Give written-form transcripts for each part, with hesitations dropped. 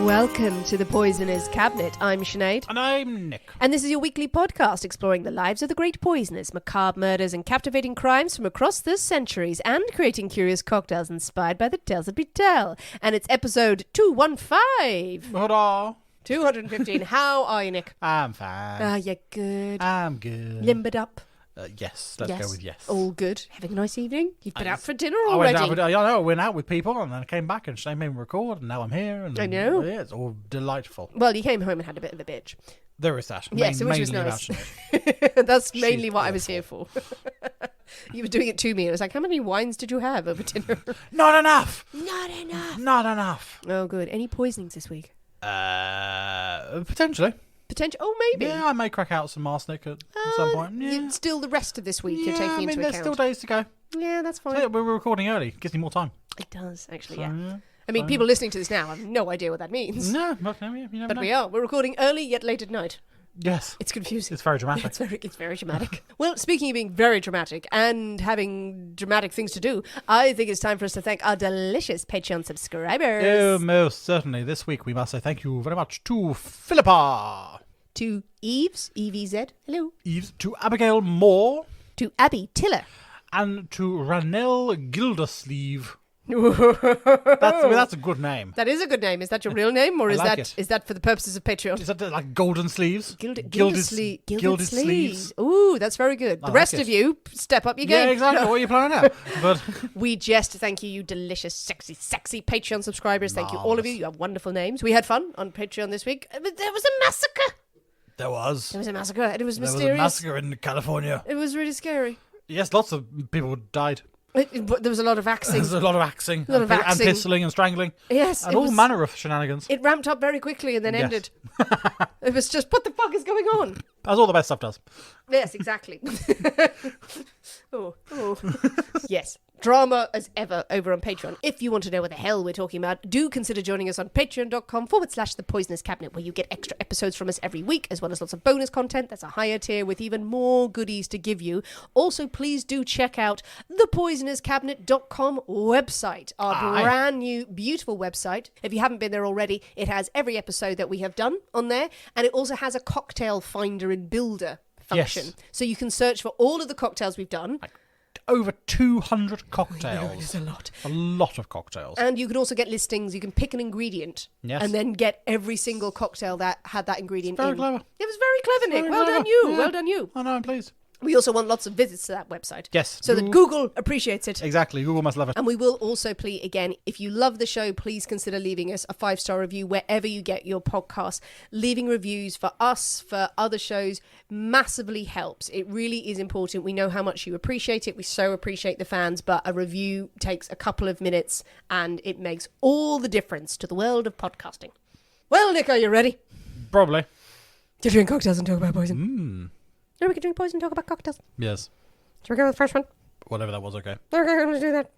Welcome to the Poisoner's Cabinet. I'm Sinead. And I'm Nick. And this is your weekly podcast exploring the lives of the great poisoners, macabre murders and captivating crimes from across the centuries, and creating curious cocktails inspired by the tales that we tell. And it's episode 215. Hurrah. 215. How are you, Nick? I'm fine. Ah, you're good. I'm good. Limbered up. Yes, let's go with yes. All good. Having a nice evening? You've been out for dinner I already? went out with people and then I came back and they made me record and now I'm here. And I know. Yeah, it's all delightful. Well, you came home and had a bit of a bitch. There is that. Yes, which was nice. That's mainly what I was here for. You were doing it to me. It was like, how many wines did you have over dinner? Not enough. Not enough. Not enough. Oh, good. Any poisonings this week? Potentially. Oh, maybe. Yeah, I may crack out some arsenic at some point. Yeah. Still the rest of this week you're Yeah, taking I mean, into there's account. still days to go. Yeah, that's fine. So, we're recording early. Gives me more time. It does, actually, So, yeah. I mean, people listening to this now have no idea what that means. No, but you never But know. we are. We're recording early yet late at night. Yes. It's confusing. It's very dramatic. It's very dramatic. Well, speaking of being very dramatic and having dramatic things to do, I think it's time for us to thank our delicious Patreon subscribers. Oh, most certainly. This week we must say thank you very much to Philippa. To Eves, EVZ, hello. Eves, to Abigail Moore. To Abby Tiller. And to Ranel Gildersleeve. That's a good name. That is a good name. Is that your real name, or I is like that it. is that for the purposes of Patreon? Is that like golden sleeves? Gilded sleeves. sleeves. Ooh, that's very good. The rest of you, step up your game. Yeah, exactly. What are you planning now? But we just thank you, you delicious, sexy Patreon subscribers. Thank you, all of you. You have wonderful names. We had fun on Patreon this week. But there was a massacre. There was a massacre, and it was mysterious. There was a massacre in California. It was really scary. Yes, lots of people died. There was a lot of axing. There was a lot of axing. A lot of axing. And pistoling and strangling. Yes. And all manner of shenanigans. It ramped up very quickly and then ended. It was just, what the fuck is going on? As all the best stuff does. Yes, exactly. Oh. Yes. Drama as ever over on Patreon. If you want to know what the hell we're talking about, do consider joining us on patreon.com/The Poisoner's Cabinet, where you get extra episodes from us every week, as well as lots of bonus content. That's a higher tier with even more goodies to give you. Also, please do check out the poisonerscabinet.com website, our brand new, beautiful website. If you haven't been there already, it has every episode that we have done on there, and it also has a cocktail finder and builder function. Yes. So you can search for all of the cocktails we've done. Over 200 cocktails. It's a lot. A lot of cocktails. And you can also get listings. You can pick an ingredient and then get every single cocktail that had that ingredient in. Very clever. It was very clever, Nick. Well done you. Yeah. Well done you. I know, I'm pleased. We also want lots of visits to that website. Yes. So that Google appreciates it. Exactly. Google must love it. And we will also plea again, if you love the show, please consider leaving us a 5-star review wherever you get your podcast. Leaving reviews for us, for other shows, massively helps. It really is important. We know how much you appreciate it. We so appreciate the fans, but a review takes a couple of minutes and it makes all the difference to the world of podcasting. Well, Nick, are you ready? Probably. To drink cocktails and talk about poison. No, we can drink poison and talk about cocktails. Yes. Shall we go with the first one? Whatever that was, okay. Okay, let's do that.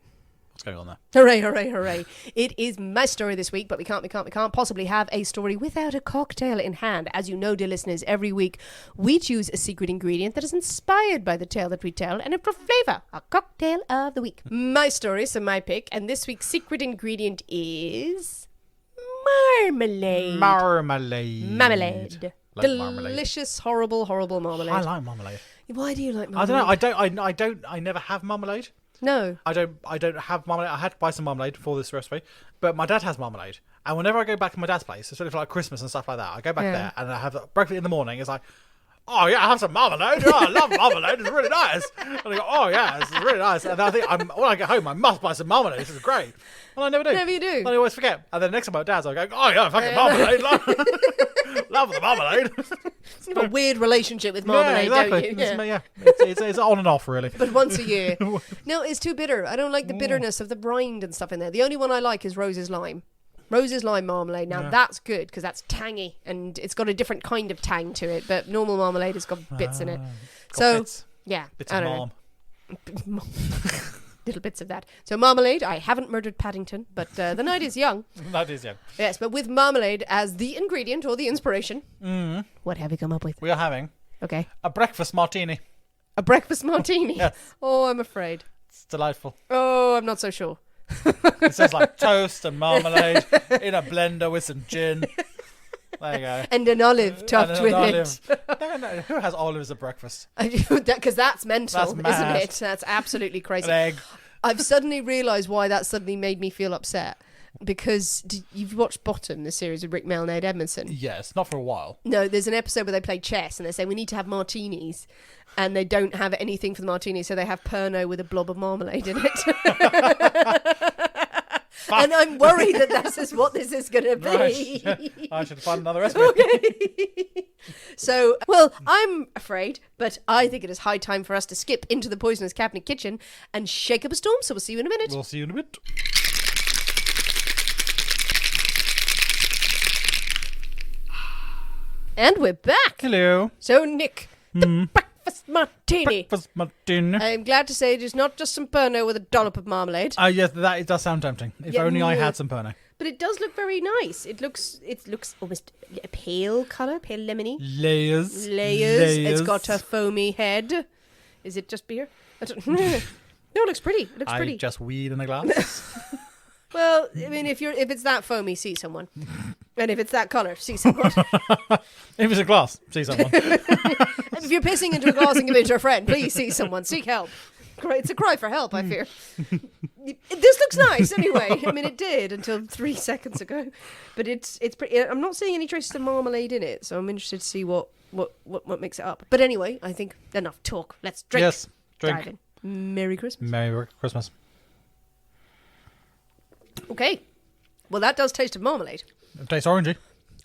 What's going on there? Hooray, hooray, hooray. It is my story this week, but we can't possibly have a story without a cocktail in hand. As you know, dear listeners, every week we choose a secret ingredient that is inspired by the tale that we tell, and it for flavour, our cocktail of the week. My story, so my pick, and this week's secret ingredient is marmalade. Marmalade. Like delicious, marmalade. horrible marmalade. I like marmalade. Why do you like marmalade? I don't know. I never have marmalade. No. I don't have marmalade. I had to buy some marmalade for this recipe, but my dad has marmalade. And whenever I go back to my dad's place, especially for like Christmas and stuff like that, I go back there and I have breakfast in the morning. It's like, oh yeah, I have some marmalade. Oh, I love marmalade. It's really nice. And I go, oh yeah, it's really nice. And I think when I get home, I must buy some marmalade. This is great. And I never do. Never you do. And I always forget. And then next time I'm at dad's, I go, oh yeah, fucking marmalade. Love the marmalade. You have a weird relationship with marmalade, exactly. don't you? Yeah. It's on and off, really. But once a year. No, it's too bitter. I don't like the bitterness of the rind and stuff in there. The only one I like is Rose's Lime. Rose's Lime marmalade. Now, that's good because that's tangy and it's got a different kind of tang to it. But normal marmalade has got bits in it. Bits. Yeah. Bits I of don't know. Little bits of that. So marmalade, I haven't murdered Paddington, but the night is young. That is young. Yes, but with marmalade as the ingredient or the inspiration, what have you come up with? We are having a breakfast martini. A breakfast martini? Yes. Oh, I'm afraid. It's delightful. Oh, I'm not so sure. It says like toast and marmalade in a blender with some gin. There you go. And an olive topped with it. No, who has olives at breakfast? Because that's mental, That's mad. isn't it? That's absolutely crazy. An egg. I've suddenly realised why that suddenly made me feel upset. Because you've watched Bottom, the series with Rick Mel and Ed Edmondson. Yes, not for a while. No, there's an episode where they play chess and they say we need to have martinis, and they don't have anything for the martinis, so they have Pernod with a blob of marmalade in it. And I'm worried that this is what this is going to be. Right. I should find another recipe. Okay. So, well, I'm afraid, but I think it is high time for us to skip into the Poisonous Cabinet kitchen and shake up a storm. So we'll see you in a minute. We'll see you in a bit. And we're back. Hello. So, Nick, the breakfast martini. Breakfast martini. I'm glad to say it is not just some Pernod with a dollop of marmalade. Yes, that it does sound tempting. If Yeah, only I yeah. had some Pernod. But it does look very nice. It looks almost a pale colour, pale lemony. Layers. It's got a foamy head. Is it just beer? I don't No, it looks pretty. It looks pretty. Just weed in a glass. Well, I mean, if it's that foamy, see someone. And if it's that colour, see someone. If it's a glass, see someone. If you're pissing into a glass and giving it to a friend, please see someone. Seek help. It's a cry for help, I fear. This looks nice anyway. I mean, it did until 3 seconds ago. But it's pretty. I'm not seeing any traces of marmalade in it, so I'm interested to see what makes it up. But anyway, I think enough talk. Let's drink. Yes, drink. Dive in. Merry Christmas. Merry Christmas. Okay. Well, that does taste of marmalade. It tastes orangey.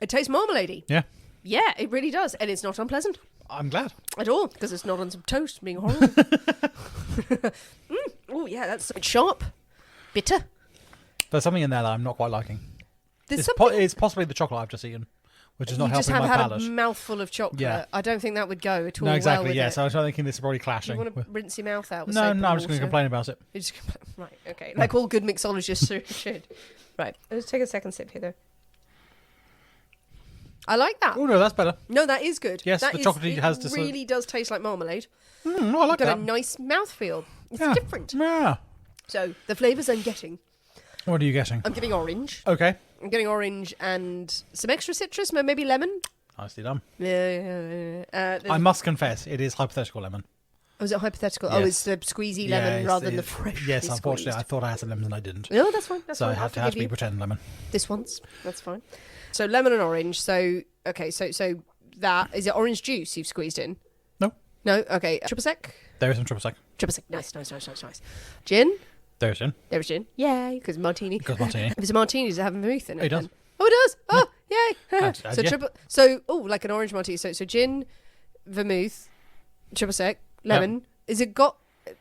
It tastes marmaladey. Yeah. Yeah, it really does. And it's not unpleasant I'm glad. at all, because it's not on some toast being horrible. Oh, yeah, that's sharp. Bitter. There's something in there that I'm not quite liking. There's It's, something... it's possibly the chocolate I've just eaten, which is not you just helping have my had palate. a mouthful of chocolate. Yeah. I don't think that would go at all No, exactly. well with Yeah, it. so I was thinking this is probably You clashing. want to rinse your mouth out with No, soap and I'm just going to water? complain about it. You just right, okay. Like all good mixologists should. Right, let's take a second sip here, though. I like that. Oh no, that's better. No, that is good. Yes, That the is- chocolatey it has to sort of- really does taste like marmalade. No, I like Got that. a nice mouthfeel. It's Yeah. different. Yeah. So the flavours I'm getting. What are you getting? I'm getting orange. Okay. I'm getting orange and some extra citrus, maybe lemon. Nicely done. Yeah. I must confess, it is hypothetical lemon. Oh, is it hypothetical? Oh, Yes. it's the squeezy lemon rather than the fresh. Yes, unfortunately, I thought I had some lemons and I didn't. No, that's fine. That's So fine. it had to be pretend lemon. This once. That's fine. So lemon and orange. So okay. So that is it. Orange juice you've squeezed in? No. No. Okay. Triple sec. There is some triple sec. Triple sec. Nice. Gin. There's gin. There's gin. Yay, because martini. Because martini. If it's a martini, does it have vermouth in it? It does. then? Oh, it does. Oh, yay. And So yeah. triple. So like an orange martini. So gin, vermouth, triple sec, lemon. Is it got?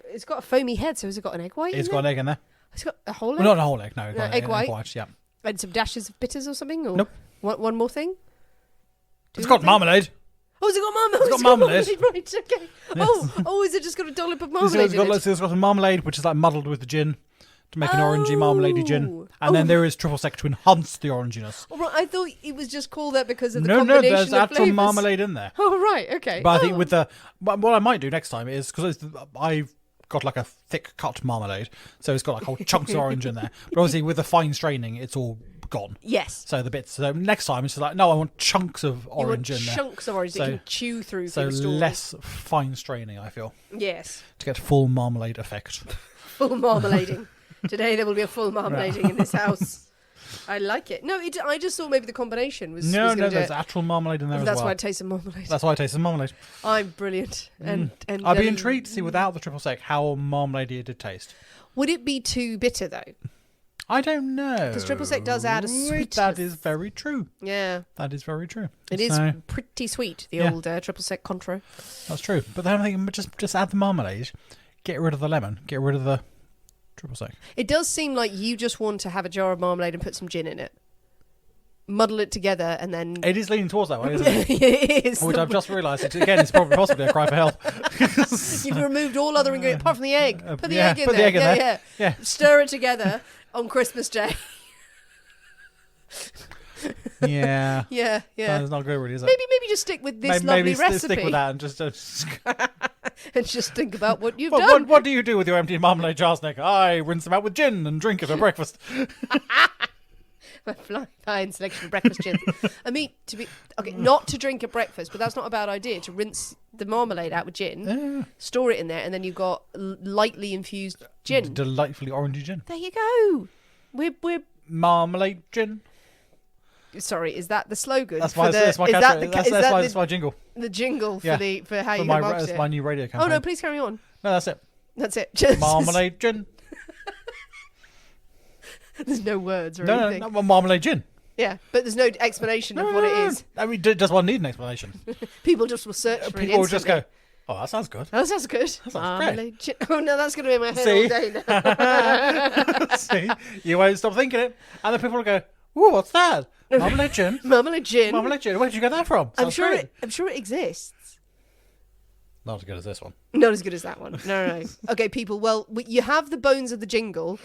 It's got a foamy head. So has it got an egg white? It's in got there? an egg in there. It's got a whole egg. Well, not a whole egg, no. It's got egg an white? Yeah. And some dashes of bitters or something. Or Nope. One more thing. It's got marmalade. Oh, has it got marmalade? It's got marmalade. Right, okay. Oh, is it just got a dollop of It's marmalade in it? got some marmalade, which is like muddled with the gin to make an orangey marmaladey gin. And then there is triple sec to enhance the oranginess. Oh, right, I thought it was just called that because of the No, combination there's of actual flavours. marmalade in there. Oh, right, okay. But I think with the... What I might do next time is... Because I've got like a thick cut marmalade, so it's got like whole chunks of orange in there. But obviously with the fine straining, it's all gone. Yes. So the bits... So next time it's just like, no, I want chunks of You orange want in there. chunks of orange that you can chew through So for the story. less fine straining, I feel, Yes. to get full marmalade effect. Full marmalading. Today there will be a full marmalading in this house. I like it. No, I just thought maybe the combination was No, was gonna do there's it. actual marmalade in there That's as well. why I taste the marmalade. That's why I taste the marmalade. I'm brilliant. And I'd be intrigued to see without the triple sec how marmaladey it did taste. would it be too bitter though? I don't know. 'Cause triple sec does add a sweetness. That is very true. Yeah. That is very true. It is So, pretty sweet, the Yeah. old triple sec Contro. that's true. But then I'm thinking, just add the marmalade, get rid of the lemon, get rid of the triple sec. It does seem like you just want to have a jar of marmalade and put some gin in it. Muddle it together and then... It is leaning towards that way, isn't it? It is. Which I've just realised. Again, it's probably possibly a cry for help. You've removed all other ingredients apart from the egg. Put the yeah, egg in put the there. egg in yeah, there. yeah. Yeah. Stir it together on Christmas Day. Yeah. Yeah, yeah. That's not good, really, is it? Maybe just stick with this lovely maybe recipe. stick with that and just and just think about what you've What, done. what do you do with your empty marmalade jars, Nick? I rinse them out with gin and drink it for breakfast. My fine selection of breakfast gin. I mean, not to drink at breakfast, but that's not a bad idea. To rinse the marmalade out with gin, store it in there, and then you've got lightly infused gin. Delightfully orangey gin. There you go. We're Marmalade gin. Sorry, is that the slogan? That's my Is that's my jingle. The jingle Yeah. for how For you my, market that's it? my new radio campaign. Oh no, please carry on. No, that's it. That's it. Just, Marmalade gin. There's no words or No, anything. no, marmalade gin. Yeah, but there's no explanation of what it is. I mean, does one need an explanation? People just will search for it People will just instantly. go, "Oh, that sounds good." Oh, that sounds good. sounds Marmalade gin. Oh no, that's going to be in my head See? all day now. See, you won't stop thinking it, and then people will go, "Ooh, what's that? Marmalade gin." Marmalade gin. Marmalade gin. Where did you get that from? I'm Sounds sure great. it exists. Not as good as this one. Not as good as that one. No. Okay, people. Well, you have the bones of the jingle.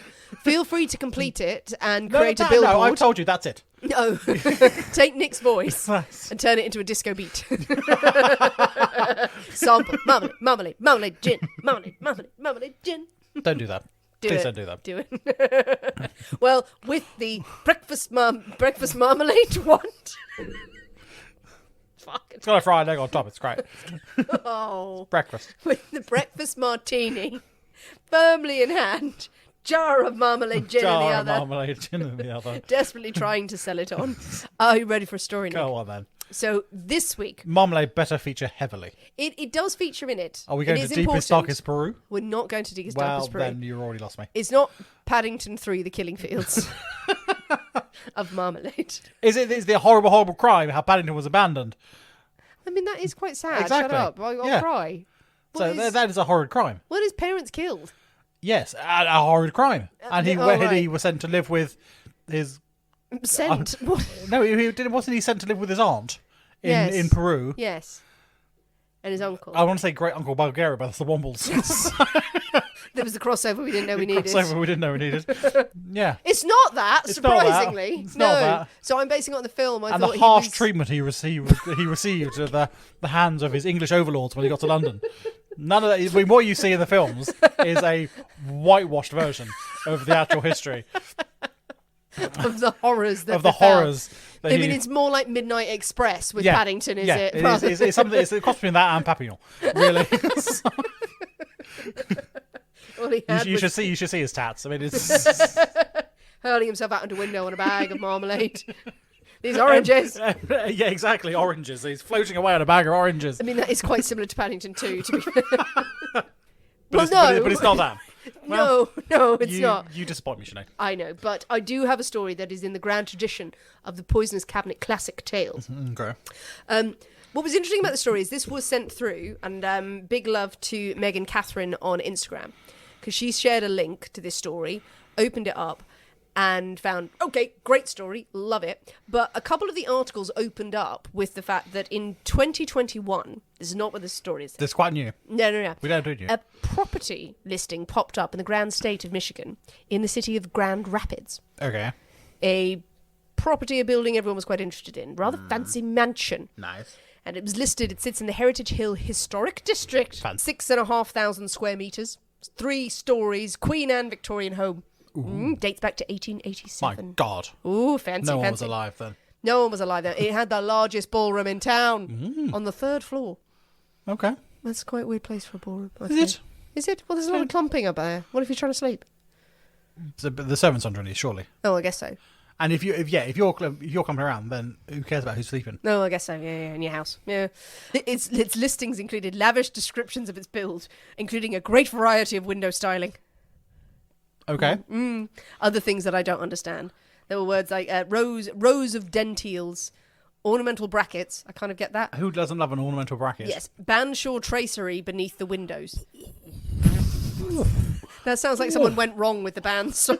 Feel free to complete it and create a billboard. No, I've told you that's it. No. Take Nick's voice and turn it into a disco beat. Sample. Marmalade, gin. Marmalade, gin. Don't do that. Please don't do that. Do it. Well, with the breakfast marmalade one. It's got a fried egg on top. It's great. Oh. Breakfast. With the breakfast martini firmly in hand, jar of marmalade gin in the Jar of other. marmalade gin in the other. Desperately trying to sell it on. Are you ready for a story, Nick? Go on then. So this week, Marmalade better feature heavily. it does feature in it. Are we going It to is deepest, important. darkest Peru? We're not going to deepest, Well, darkest Peru. then you already lost me. It's not Paddington 3, The Killing Fields of marmalade. Is the horrible, horrible crime how Paddington was abandoned? I mean, that is quite sad. Exactly. Shut up. I'll Yeah. cry. That is a horrid crime. What his parents killed? Yes, a horrid crime. And he right. was sent to live with his... Sent? What? No, he didn't. Wasn't he sent to live with his aunt Yes. in Peru? Yes. And his uncle. I want to say Great Uncle Bulgaria, but that's the Wombles. There was the crossover we didn't know we needed. Crossover we didn't know we needed. Yeah. It's not that, It's not that. surprisingly. It's no. not that. So I'm basing it on the film. I And thought the harsh he was... treatment he received at the hands of his English overlords when he got to London. None of that. I mean, what you see in the films is a whitewashed version of the actual history of the horrors that of the befell. horrors. That I mean, it's more like Midnight Express with Paddington, is it? It's something. It's a cross between that and Papillon. Really. All he had You was should see his tats. I mean, it's hurling himself out into a window on a bag of marmalade. These oranges. yeah, exactly. Oranges. He's floating away on a bag of oranges. I mean, that is quite similar to Paddington 2, to be fair. But no. it's not that. No, it's not. You disappoint me, Sinead. I know, but I do have a story that is in the grand tradition of the Poisonous Cabinet classic tales. Okay. What was interesting about the story is this was sent through, and big love to Megan Catherine on Instagram, because she shared a link to this story, opened it up, and found, okay, great story, love it. But a couple of the articles opened up with the fact that in 2021, this is not what the story is. This is quite new. No. We don't do it new. A property listing popped up in the grand state of Michigan in the city of Grand Rapids. Okay. A property, a building everyone was quite interested in. Rather fancy mansion. Nice. And it was listed, it sits in the Heritage Hill Historic District. Fancy. 6,500 square metres. 3 stories. Queen Anne Victorian home. Dates back to My 1887. God. Ooh, fancy, No one fancy. was alive then. No one was alive then. It had the largest ballroom in town on the 3rd floor. Okay. That's quite a weird place for a ballroom. I Is think. it? Is it? Well, there's a lot of clumping up there. What if you're trying to sleep? The servants underneath, surely. Oh, I guess so. And if you're coming around, then who cares about who's sleeping? No, I guess so. Yeah, in your house. Yeah. Its listings included lavish descriptions of its build, including a great variety of window styling. Okay. Other things that I don't understand. There were words like rows of dentiles, ornamental brackets. I kind of get that. Who doesn't love an ornamental bracket? Yes, Banshaw tracery beneath the windows. That sounds like someone went wrong with the bandsaw.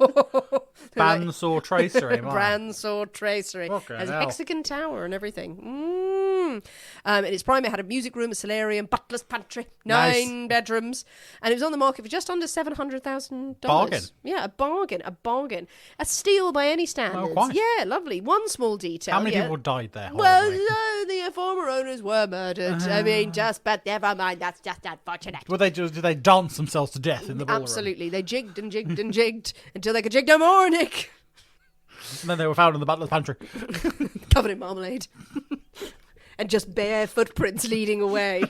Bandsaw tracery. Bandsaw tracery. Okay, Has a now. hexagon tower and everything. In its prime, it had a music room, a solarium, butler's pantry, 9 bedrooms, and it was on the market for just under $700,000. Bargain. Yeah, a bargain. A steal by any standards. Oh, quite. Yeah, lovely. One small detail. How many people died there? Well, horribly? the former owners were murdered. I mean, but never mind. That's just unfortunate. Did they dance themselves to death in the ballroom? Absolutely. They jigged and jigged and jigged until they could jig no more, Nick. And then they were found in the butler's pantry. Covered in marmalade. And just bare footprints leading away.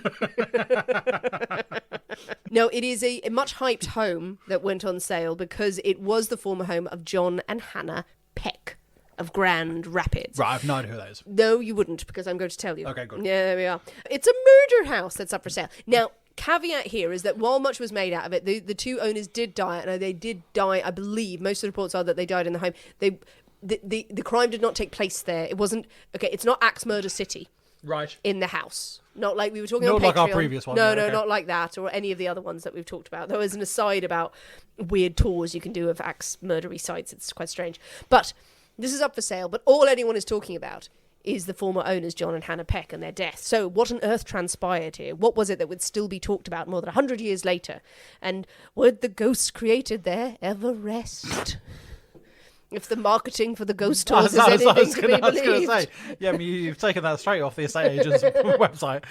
No, it is a much hyped home that went on sale because it was the former home of John and Hannah Peck of Grand Rapids. Right, I have no idea who that is. No, you wouldn't, because I'm going to tell you. Okay, good. Yeah, there we are. It's a murder house that's up for sale. Now, caveat here is that while much was made out of it, the two owners did die, and they did die, I believe, most of the reports are that they died in the home. The crime did not take place there. It wasn't, okay, it's not Axe Murder City. Right. In the house. Not like we were talking about on Patreon. Not like our previous one. No, okay. not like that, or any of the other ones that we've talked about. There was an aside about weird tours you can do of Axe murdery sites. It's quite strange. But this is up for sale, but all anyone is talking about is the former owners, John and Hannah Peck, and their death. So what on earth transpired here? What was it that would still be talked about more than 100 years later? And would the ghosts created there ever rest? If the marketing for the ghost tours is anything to be believed. I was going to say, yeah, I mean, you've taken that straight off the estate agent's website.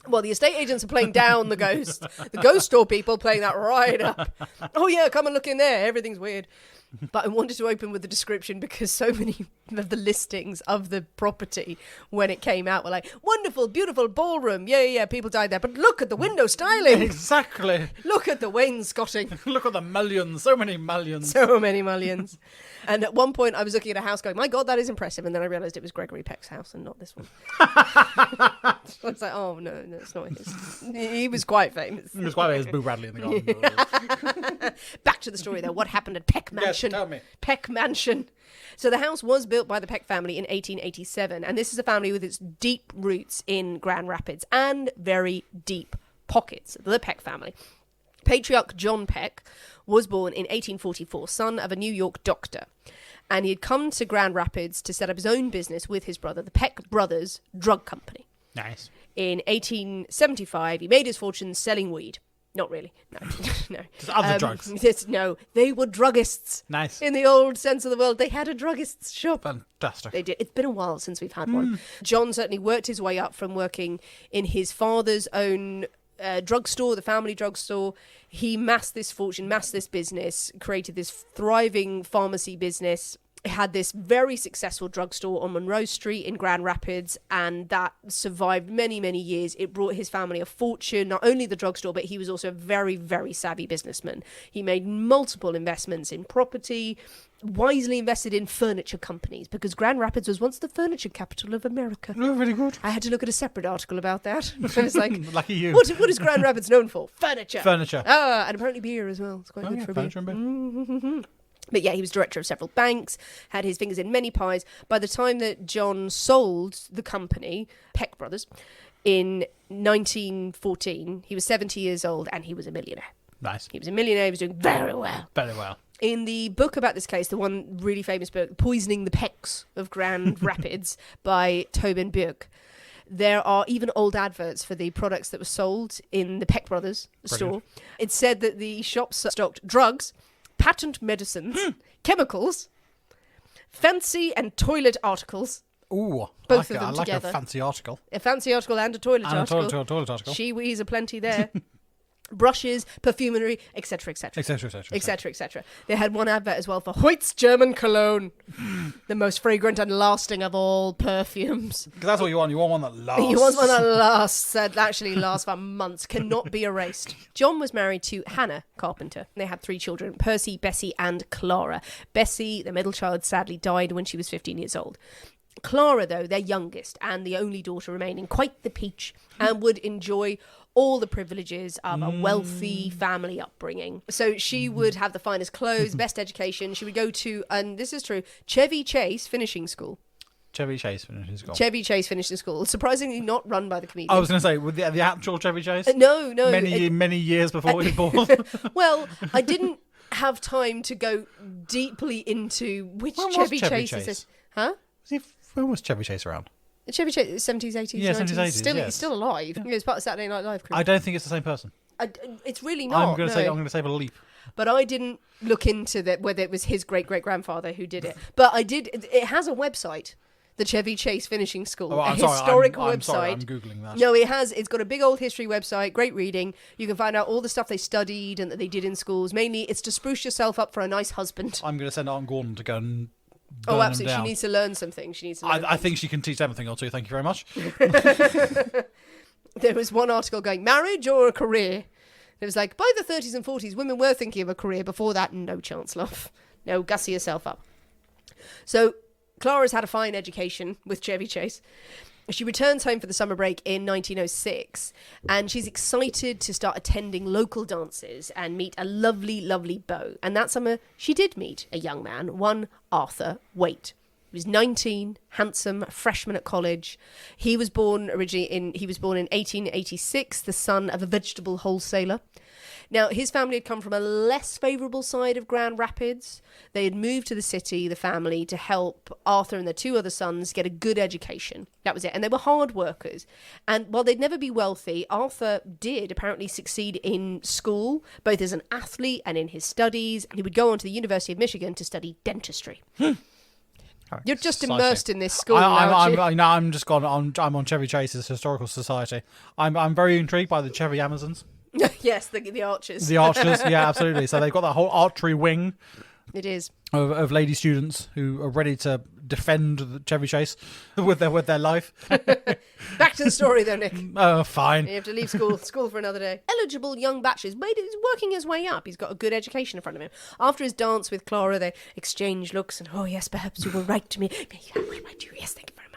Well, the estate agents are playing down the ghost. The ghost tour people playing that right up. Oh yeah, come and look in there. Everything's weird. But I wanted to open with the description because so many of the listings of the property when it came out were like, wonderful, beautiful ballroom. Yeah, people died there. But look at the window styling. Exactly. Look at the wainscoting. Look at the millions. So many millions. So many millions. And at one point I was looking at a house going, my God, that is impressive. And then I realised it was Gregory Peck's house and not this one. So I was like, oh, no, it's not his. He was quite famous. He was quite famous. Boo Bradley in the garden. Back to the story, though. What happened at Peck Mansion? Yes, tell me. Peck Mansion. So the house was built by the Peck family in 1887. And this is a family with its deep roots in Grand Rapids and very deep pockets. The Peck family. Patriarch John Peck was born in 1844, son of a New York doctor. And he had come to Grand Rapids to set up his own business with his brother, the Peck Brothers Drug Company. Nice. In 1875, he made his fortune selling weed. Not really. No. No. Just other drugs. No, they were druggists. Nice. In the old sense of the world, they had a druggist's shop. Fantastic. They did. It's been a while since we've had one. John certainly worked his way up from working in his father's own drugstore, the family drugstore. He massed this fortune, massed this business, created this thriving pharmacy business. Had this very successful drugstore on Monroe Street in Grand Rapids, and that survived many, many years. It brought his family a fortune, not only the drugstore, but he was also a very, very savvy businessman. He made multiple investments in property, wisely invested in furniture companies, because Grand Rapids was once the furniture capital of America. Oh, very good. I had to look at a separate article about that. I was like, lucky you. What is Grand Rapids known for? Furniture. Furniture. And apparently beer as well. It's quite good for beer. Furniture and beer. But yeah, he was director of several banks, had his fingers in many pies. By the time that John sold the company, Peck Brothers, in 1914, he was 70 years old and he was a millionaire. Nice. He was a millionaire, he was doing very well. Very well. In the book about this case, the one really famous book, Poisoning the Pecks of Grand Rapids by Tobin Buhk, there are even old adverts for the products that were sold in the Peck Brothers store. It said that the shops stocked drugs, patent medicines, chemicals, fancy and toilet articles. Ooh, both I of them like together. A fancy article. A fancy article and a toilet And article. a toilet article. She-wees are plenty there. Brushes, perfumery, etc., etc. Etc. They had one advert as well for Hoyt's German cologne, the most fragrant and lasting of all perfumes. Because that's what you want. You want one that lasts. You want one that lasts, that actually lasts for months, cannot be erased. John was married to Hannah Carpenter. They had 3 children, Percy, Bessie, and Clara. Bessie, the middle child, sadly died when she was 15 years old. Clara, though, their youngest and the only daughter remaining, quite the peach, and would enjoy all the privileges of a wealthy family upbringing. So she would have the finest clothes, best education. She would go to, and this is true, Chevy Chase Finishing School. Chevy Chase finishing school. Chevy Chase Finishing School. Surprisingly not run by the comedian. I was going to say, with the actual Chevy Chase? No. Many years before he was born. Well, I didn't have time to go deeply into which When was Chevy Chevy Chase is Chase? this. Huh? When was Chevy Chase around? Chevy Chase, 70s, 80s, Yeah, 90s. 70s, 80s, Still, yes. he's still alive. He was part of Saturday Night Live crew. I don't think it's the same person. It's really not. I'm going to say a leap. But I didn't look into whether it was his great-great-grandfather who did it. But I did. It has a website, the Chevy Chase Finishing School, Oh, I'm a sorry, historical I'm website. sorry, I'm Googling that. No, it has. It's got a big old history website, great reading. You can find out all the stuff they studied and that they did in schools. Mainly, it's to spruce yourself up for a nice husband. I'm going to send Aunt Gordon to go and burn Oh, them absolutely. She down. needs to learn something. She needs to learn I think she can teach them a thing or two. Thank you very much. There was one article going, marriage or a career? It was like, by the 30s and 40s, women were thinking of a career. Before that, no chance, love. No, gussy yourself up. So, Clara's had a fine education with Chevy Chase. She returns home for the summer break in 1906, and she's excited to start attending local dances and meet a lovely, lovely beau. And that summer, she did meet a young man, one Arthur Waite. He was 19, handsome, a freshman at college. He was born in 1886, the son of a vegetable wholesaler. Now, his family had come from a less favourable side of Grand Rapids. They had moved to the city, the family, to help Arthur and their two other sons get a good education. That was it. And they were hard workers. And while they'd never be wealthy, Arthur did apparently succeed in school, both as an athlete and in his studies. He would go on to the University of Michigan to study dentistry. You're just immersed in this school, aren't you? I'm just gone. I'm on Chevy Chase's Historical Society. I'm very intrigued by the Chevy Amazons. Yes, the archers. The archers, yeah, absolutely. So they've got that whole archery wing. It is. Of lady students who are ready to defend the Chevy Chase with their life. Back to the story though, Nick. Oh, fine. You have to leave school for another day. Eligible young bachelors, he's working his way up. He's got a good education in front of him. After his dance with Clara, they exchange looks and, oh yes, perhaps you will write to me. I will write to you. Yes, thank you very much.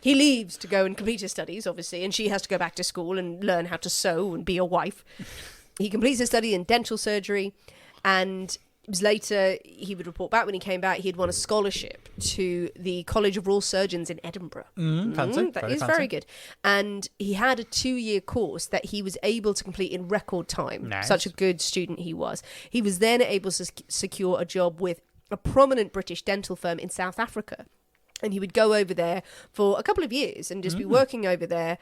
He leaves to go and complete his studies, obviously, and she has to go back to school and learn how to sew and be a wife. He completes his study in dental surgery, and it was later he would report back when he came back he had won a scholarship to the College of Royal Surgeons in Edinburgh. Fancy. That is very good. And he had a 2-year course that he was able to complete in record time. Nice. Such a good student he was. He was then able to secure a job with a prominent British dental firm in South Africa. And he would go over there for a couple of years and just be working over there.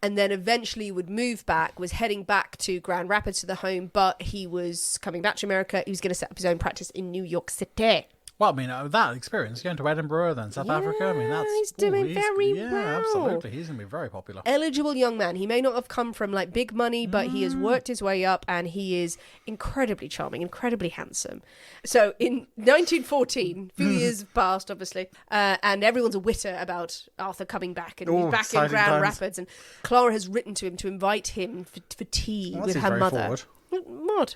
And then eventually would move back, was heading back to Grand Rapids to the home, but he was coming back to America. He was going to set up his own practice in New York City. Well, I mean, that experience, going to Edinburgh, then South Africa, I mean, He's doing very well. Yeah, absolutely. He's going to be very popular. Eligible young man. He may not have come from like big money, but he has worked his way up and he is incredibly charming, incredibly handsome. So in 1914, a few years passed, obviously, and everyone's a witter about Arthur coming back and he's back in Grand Rapids. And Clara has written to him to invite him for tea with her mother. What?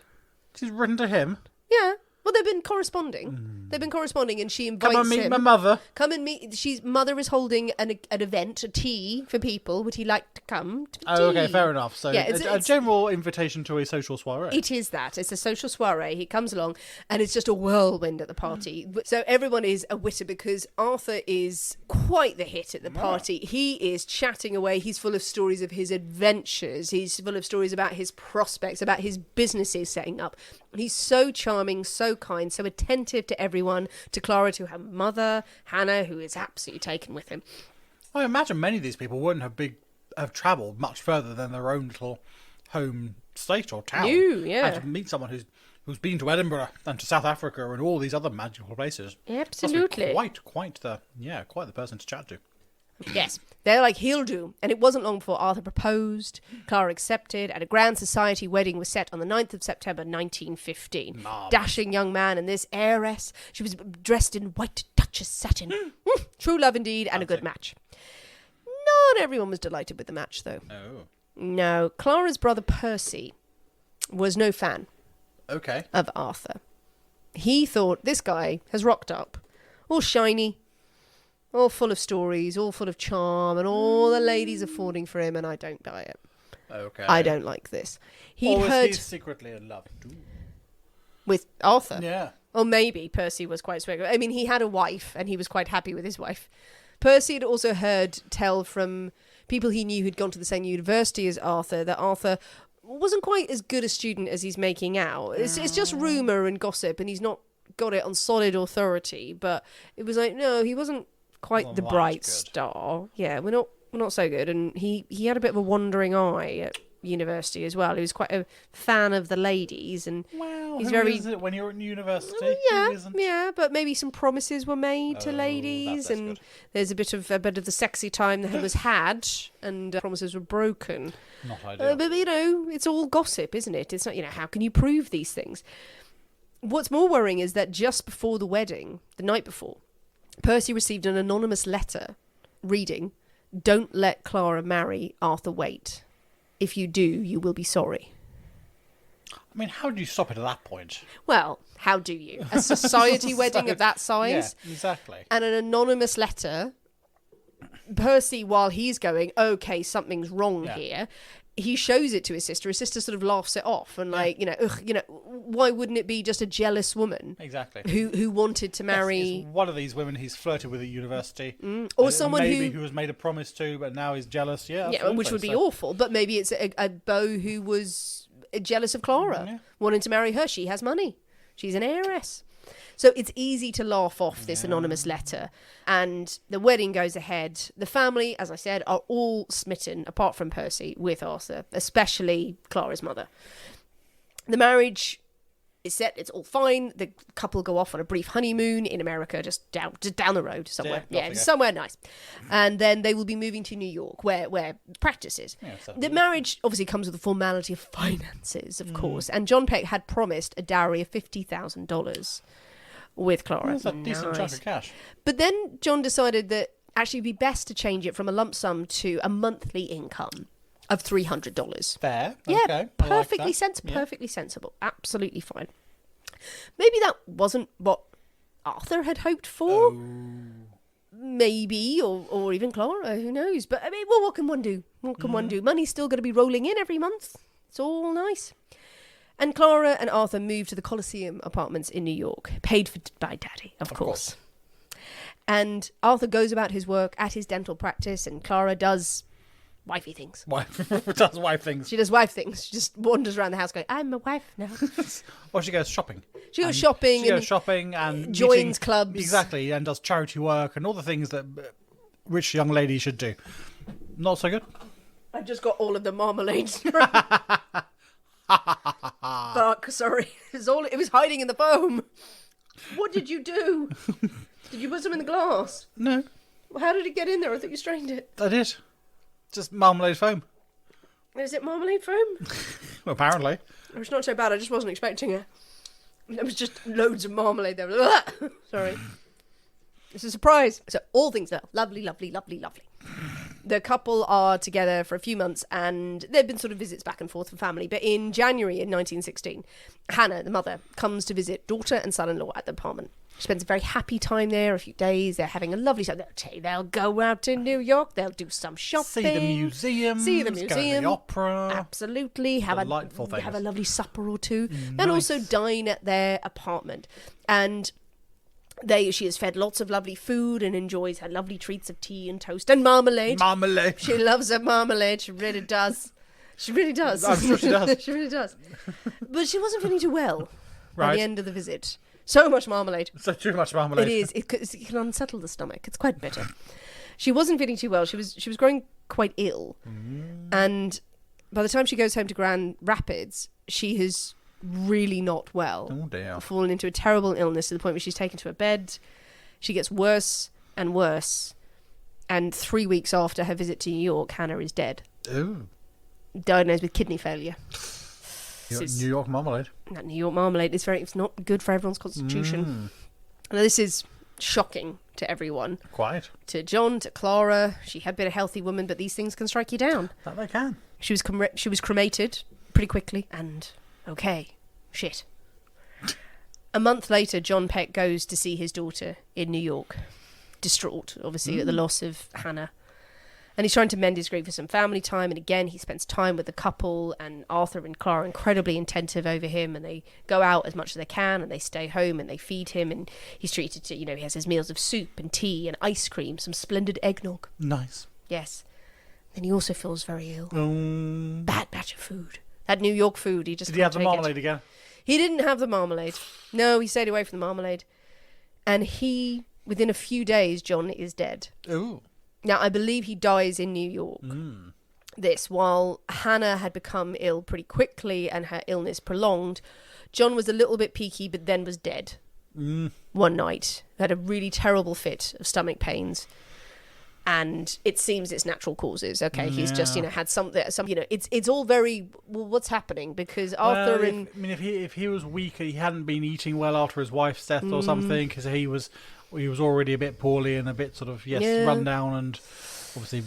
She's written to him? Yeah. Well, they've been corresponding. They've been corresponding, and she invites him. Come and meet my mother. Come and meet. She's mother is holding an event, a tea for people. Would he like to come to tea? Oh, okay, fair enough. So Yeah, a general invitation to a social soiree. It is that. It's a social soiree. He comes along, and it's just a whirlwind at the party. So everyone is a witter because Arthur is quite the hit at the party. He is chatting away. He's full of stories of his adventures. He's full of stories about his prospects, about his businesses setting up. He's so charming, so kind, so attentive to everyone, to Clara, to her mother, Hannah, who is absolutely taken with him. I imagine many of these people wouldn't have travelled much further than their own little home state or town. Yeah. And to meet someone who's been to Edinburgh and to South Africa and all these other magical places. Absolutely. Must be quite the person to chat to. Yes. They're like, he'll do. And it wasn't long before Arthur proposed, Clara accepted, and a grand society wedding was set on the 9th of September 1915. Marvellous. Dashing young man and this heiress. She was dressed in white Duchess satin. True love indeed, and a good match. Not everyone was delighted with the match, though. Oh. No. Clara's brother Percy was no fan Okay. of Arthur. He thought, this guy has rocked up, all shiny, all full of stories, all full of charm, and all the ladies are falling for him, and I don't buy it. Okay. I don't like this. Or was he secretly in love too? With Arthur. Yeah. Or maybe Percy was quite swagger. I mean, he had a wife, and he was quite happy with his wife. Percy had also heard tell from people he knew who'd gone to the same university as Arthur that Arthur wasn't quite as good a student as he's making out. It's just rumour and gossip, and he's not got it on solid authority, but it was like, no, he wasn't quite Well, the that's bright good. star. Yeah, we're not so good. And he had a bit of a wandering eye at university as well. He was quite a fan of the ladies, and Well, he's who very isn't it when you're at university? yeah, Who isn't? yeah, but maybe some promises were made to Oh, ladies, that's and good. there's a bit of the sexy time that was had, and promises were broken. Not ideal. But it's all gossip, isn't it? It's not, how can you prove these things? What's more worrying is that just before the wedding, the night before, Percy received an anonymous letter reading, "Don't let Clara marry Arthur Waite. If you do, you will be sorry." I mean, how do you stop it at that point? Well, how do you? A society wedding of that size? Yeah, exactly. And an anonymous letter. Percy, while he's going, okay, something's wrong here, he shows it to his sister. His sister sort of laughs it off and why wouldn't it be just a jealous woman Exactly. who wanted to marry... Yes, it's one of these women he's flirted with at university. Or someone maybe who was made a promise to, but now he's jealous. Yeah, Yeah, which would be awful. But maybe it's a beau who was jealous of Clara, wanting to marry her. She has money. She's an heiress. So it's easy to laugh off this anonymous letter. And the wedding goes ahead. The family, as I said, are all smitten, apart from Percy, with Arthur, especially Clara's mother. The marriage is set. It's all fine. The couple go off on a brief honeymoon in America, just down the road somewhere. Yeah, somewhere nice. And then they will be moving to New York, where practice is. Yeah, The marriage obviously comes with the formality of finances, of course. And John Peck had promised a dowry of $50,000 with Clara. That's a decent chunk of cash. But then John decided that actually it'd be best to change it from a lump sum to a monthly income of $300. Fair. Yeah, Okay. perfectly I like that. perfectly sensible. Absolutely fine. Maybe that wasn't what Arthur had hoped for. Oh. Maybe, or even Clara, who knows? But I mean, well, what can one do? What can one do? Money's still going to be rolling in every month. It's all nice. And Clara and Arthur moved to the Coliseum apartments in New York, paid for by Daddy, of course. And Arthur goes about his work at his dental practice, and Clara does wifey things. Does wife things. She does wife things. She just wanders around the house going, "I'm a wife now." Or she goes shopping. She goes shopping. She goes shopping and joins meeting- clubs. Exactly, and does charity work and all the things that rich young ladies should do. Not so good. I just got all of the marmalade. Buhk, sorry. It was hiding in the foam. What did you do? Did you put some in the glass? No, Well, how did it get in there? I thought you strained it. I did. Just marmalade foam. Is it marmalade foam? Well, apparently. It's not so bad. I just wasn't expecting it. There was just loads of marmalade there. Sorry. It's a surprise. So all things are lovely, lovely, lovely, lovely. The couple are together for a few months, and there have been sort of visits back and forth for family. But in January in 1916, Hannah, the mother, comes to visit daughter and son-in-law at the apartment. She spends a very happy time there, a few days. They're having a lovely time. They'll go out to New York. They'll do some shopping. See the museum. See the Go to museum. the opera. Absolutely. Have Delightful a things. lovely supper or two. Nice. And also dine at their apartment. And she has fed lots of lovely food and enjoys her lovely treats of tea and toast and marmalade. Marmalade. She loves her marmalade. She really does. She really does. I'm sure she does. She really does. But she wasn't feeling too well by Right. the end of the visit. So much marmalade. So too much marmalade. It is. It can unsettle the stomach. It's quite bitter. She wasn't feeling too well. She was growing quite ill. And by the time she goes home to Grand Rapids, she has really not well. Oh dear. Fallen into a terrible illness to the point where she's taken to her bed. She gets worse and worse. And 3 weeks after her visit to New York, Hannah is dead. Ooh. Diagnosed with kidney failure. New York marmalade. That New York marmalade is it's not good for everyone's constitution. Now, this is shocking to everyone. Quite. To John, to Clara. She had been a healthy woman, but these things can strike you down. That they can. She was cremated pretty quickly, and okay, shit. A month later, John Peck goes to see his daughter in New York, distraught, obviously, at the loss of Hannah. And he's trying to mend his grief with some family time, and again, he spends time with the couple, and Arthur and Clara are incredibly attentive over him, and they go out as much as they can, and they stay home, and they feed him, and he's treated to, he has his meals of soup and tea and ice cream, some splendid eggnog. Nice. Yes. Then he also feels very ill. Um, Bad batch of food. That New York food, he just did he have the can't take it. marmalade again? He didn't have the marmalade. No, he stayed away from the marmalade. And he within a few days, John is dead. Ooh. Now, I believe he dies in New York. This, while Hannah had become ill pretty quickly and her illness prolonged, John was a little bit peaky, but then was dead. One night, had a really terrible fit of stomach pains. And it seems it's natural causes. Okay, he's just, had some, it's all very, well, what's happening? Because Arthur if he was weaker, he hadn't been eating well after his wife's death or something, because he was already a bit poorly and a bit sort of, run down, and obviously,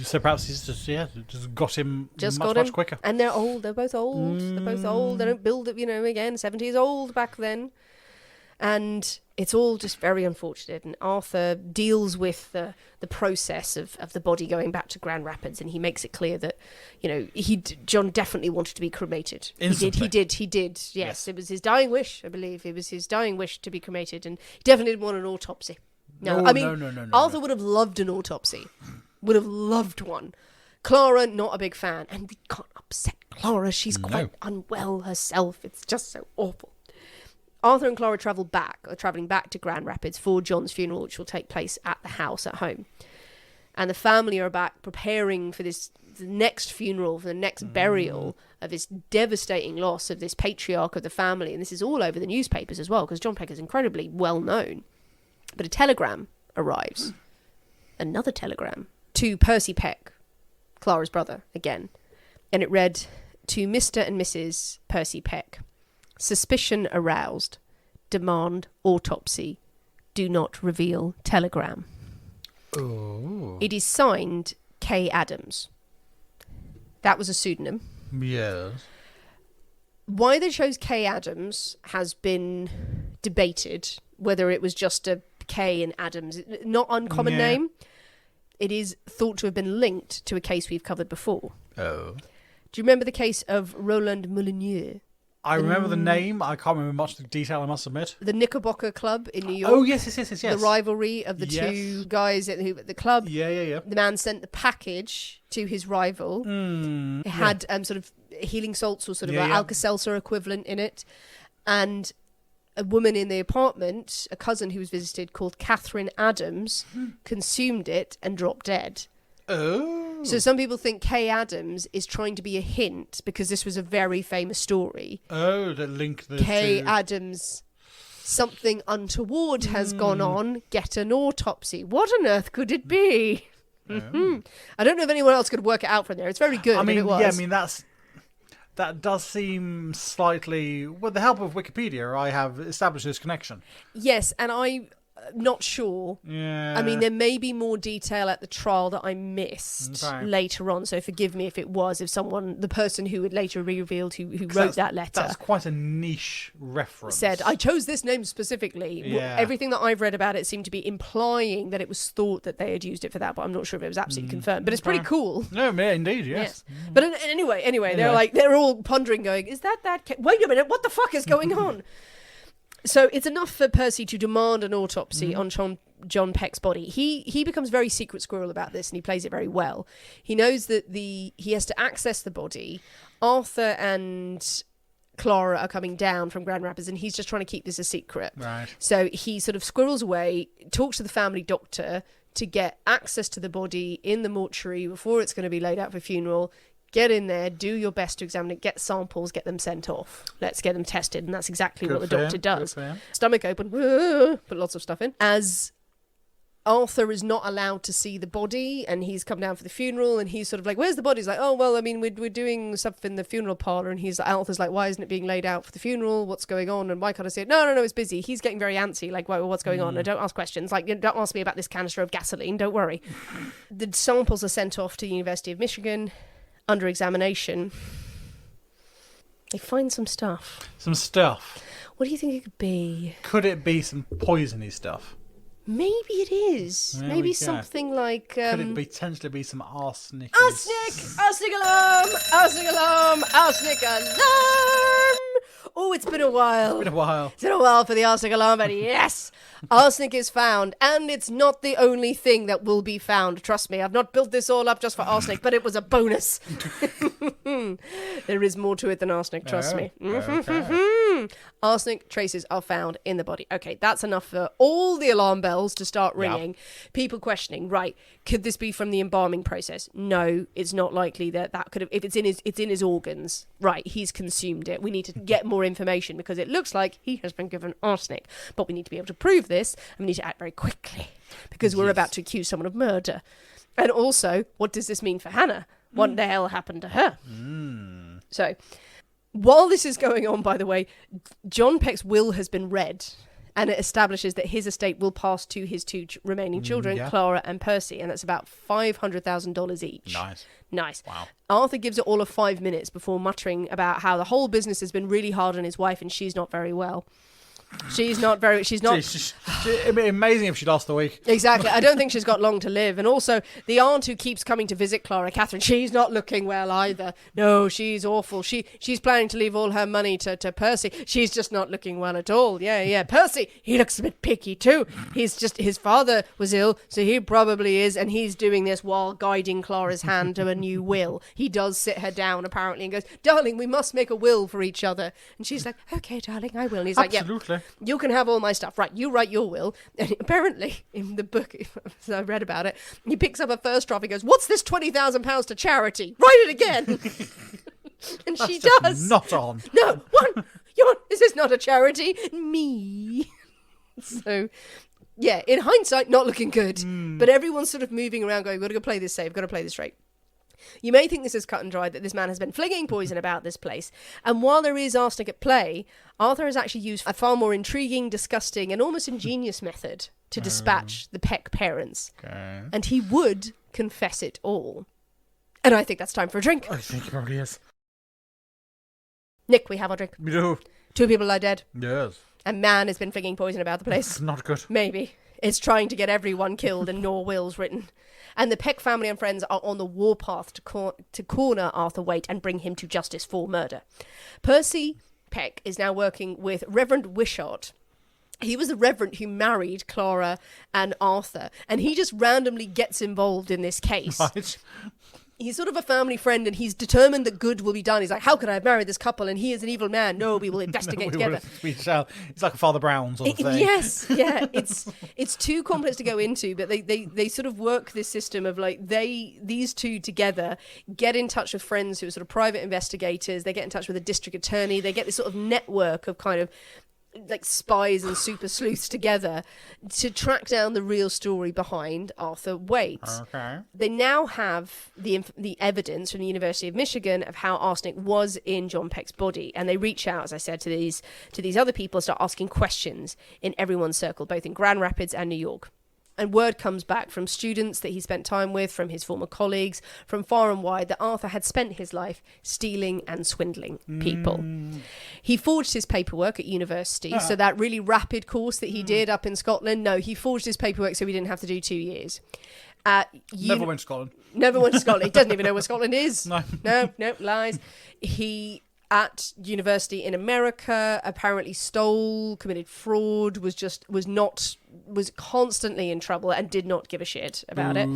so perhaps he's just got him much quicker. And they're old, they're both old. They're both old, they don't build it, again, 70s old back then. And it's all just very unfortunate. And Arthur deals with the process of the body going back to Grand Rapids, and he makes it clear that, John definitely wanted to be cremated. Instantly. He did. Yes, it was his dying wish, I believe. It was his dying wish to be cremated, and he definitely didn't want an autopsy. No. Arthur would have loved an autopsy. Would have loved one. Clara, not a big fan. And we can't upset Clara. She's quite unwell herself. It's just so awful. Arthur and Clara travelling back to Grand Rapids for John's funeral, which will take place at the house at home. And the family are back preparing for the next funeral, for the next burial of this devastating loss of this patriarch of the family. And this is all over the newspapers as well, because John Peck is incredibly well known. But a telegram arrives. Another telegram. To Percy Peck, Clara's brother, again. And it read, "To Mr. and Mrs. Percy Peck. Suspicion aroused. Demand autopsy. Do not reveal telegram." Oh. It is signed K. Adams. That was a pseudonym. Yes. Why they chose K. Adams has been debated, whether it was just a K and Adams. Not uncommon name. It is thought to have been linked to a case we've covered before. Oh. Do you remember the case of Roland Moulinier? I remember the name. I can't remember much of the detail, I must admit. The Knickerbocker Club in New York. Oh, yes. The rivalry of the two guys at the club. Yeah. The man sent the package to his rival. It had sort of healing salts or sort of Alka-Seltzer equivalent in it. And a woman in the apartment, a cousin who was visited called Catherine Adams, consumed it and dropped dead. Oh. So some people think Kay Adams is trying to be a hint, because this was a very famous story. Oh, that link the Kay two. Adams, something untoward has gone on. Get an autopsy. What on earth could it be? Oh. I don't know if anyone else could work it out from there. It's very good. If it was. That does seem slightly. With the help of Wikipedia, I have established this connection. Yes, and I'm not sure. Yeah. I mean, there may be more detail at the trial that I missed later on, so forgive me if the person who would later be revealed who wrote that letter. That's quite a niche reference. Said, I chose this name specifically. Yeah. Everything that I've read about it seemed to be implying that it was thought that they had used it for that, but I'm not sure if it was absolutely confirmed. But it's pretty cool. No, indeed, yes. But anyway, they're all pondering, going, is that? Wait a minute, what the fuck is going on? So it's enough for Percy to demand an autopsy on John Peck's body. He becomes very secret squirrel about this, and he plays it very well. He knows that he has to access the body. Arthur and Clara are coming down from Grand Rapids, and he's just trying to keep this a secret. Right. So he sort of squirrels away, talks to the family doctor to get access to the body in the mortuary before it's going to be laid out for funeral. Get in there, do your best to examine it, get samples, get them sent off. Let's get them tested. And that's exactly what the doctor does. Stomach open, put lots of stuff in. As Arthur is not allowed to see the body, and he's come down for the funeral, and he's sort of like, where's the body? He's like, oh, well, I mean, we're doing stuff in the funeral parlour. And Arthur's like, why isn't it being laid out for the funeral? What's going on? And why can't I see it? No, it's busy. He's getting very antsy. Like, well, what's going on? No, don't ask questions. Like, don't ask me about this canister of gasoline. Don't worry. The samples are sent off to the University of Michigan. Under examination, they find some stuff. What do you think it could be? Could it be some poisony stuff? Maybe it is. Maybe something like... could it potentially be some arsenic? Arsenic! Arsenic alarm! Arsenic alarm! Arsenic alarm! Oh, it's been a while. Been a while. It's been a while for the arsenic alarm, but yes, arsenic is found, and it's not the only thing that will be found. Trust me, I've not built this all up just for arsenic, but it was a bonus. There is more to it than arsenic, trust me. Okay. Arsenic traces are found in the body. Okay, that's enough for all the alarm bells to start ringing. People questioning, right, could this be from the embalming process? No, it's not likely that could have, if it's in his organs. Right, he's consumed it. We need to get more information because it looks like he has been given arsenic. But we need to be able to prove this, and we need to act very quickly because we're about to accuse someone of murder. And also, what does this mean for Hannah? What the hell happened to her? So, while this is going on, by the way, John Peck's will has been read, and it establishes that his estate will pass to his two remaining children, Clara and Percy, and that's about $500,000 each. Nice. Wow. Arthur gives it all of 5 minutes before muttering about how the whole business has been really hard on his wife and she's not very well. She's not. It'd be amazing if she lost a week. Exactly. I don't think she's got long to live. And also, the aunt who keeps coming to visit Clara, Catherine, she's not looking well either. No, she's awful. She's planning to leave all her money to Percy. She's just not looking well at all. Yeah. Percy, he looks a bit picky too. His father was ill, so he probably is, and he's doing this while guiding Clara's hand to a new will. He does sit her down, apparently, and goes, darling, we must make a will for each other. And she's like, okay, darling, I will. And he's Absolutely. like, yeah. You can have all my stuff. Right, you write your will. And apparently, in the book, as I read about it, he picks up a first draft and goes, what's this £20,000 to charity? Write it again. And she does. Not on. No, one. This is not a charity. Me. So, yeah, in hindsight, not looking good. But everyone's sort of moving around going, we've got to go play this safe, got to play this straight. You may think this is cut and dry, that this man has been flinging poison about this place. And while there is arsenic at play, Arthur has actually used a far more intriguing, disgusting, and almost ingenious method to dispatch the Peck parents. Okay. And he would confess it all. And I think that's time for a drink. I think it probably is. Nick, we have our drink. We do. 2 people lie dead. Yes. A man has been flinging poison about the place. It's not good. Maybe. It's trying to get everyone killed and no wills written. And the Peck family and friends are on the warpath to corner Arthur Waite and bring him to justice for murder. Percy Peck is now working with Reverend Wishart. He was the reverend who married Clara and Arthur, and he just randomly gets involved in this case. Right. He's sort of a family friend, and he's determined that good will be done. He's like, how could I have married this couple? And he is an evil man. No, we will investigate together. We shall. It's like a Father Brown sort of thing. Yes, yeah. It's too complex to go into, but they sort of work this system of like these two together get in touch with friends who are sort of private investigators. They get in touch with a district attorney. They get this sort of network of kind of like spies and super sleuths together to track down the real story behind Arthur Waite. Okay. They now have the evidence from the University of Michigan of how arsenic was in John Peck's body, and they reach out, as I said, to these other people, start asking questions in everyone's circle, both in Grand Rapids and New York. And word comes back from students that he spent time with, from his former colleagues, from far and wide, that Arthur had spent his life stealing and swindling people. He forged his paperwork at university, so that really rapid course that he did up in Scotland, no, he forged his paperwork so he didn't have to do 2 years. Never went to Scotland. Never went to Scotland. He doesn't even know where Scotland is. No, lies. He... at university in America, apparently stole, committed fraud, was constantly in trouble and did not give a shit about it.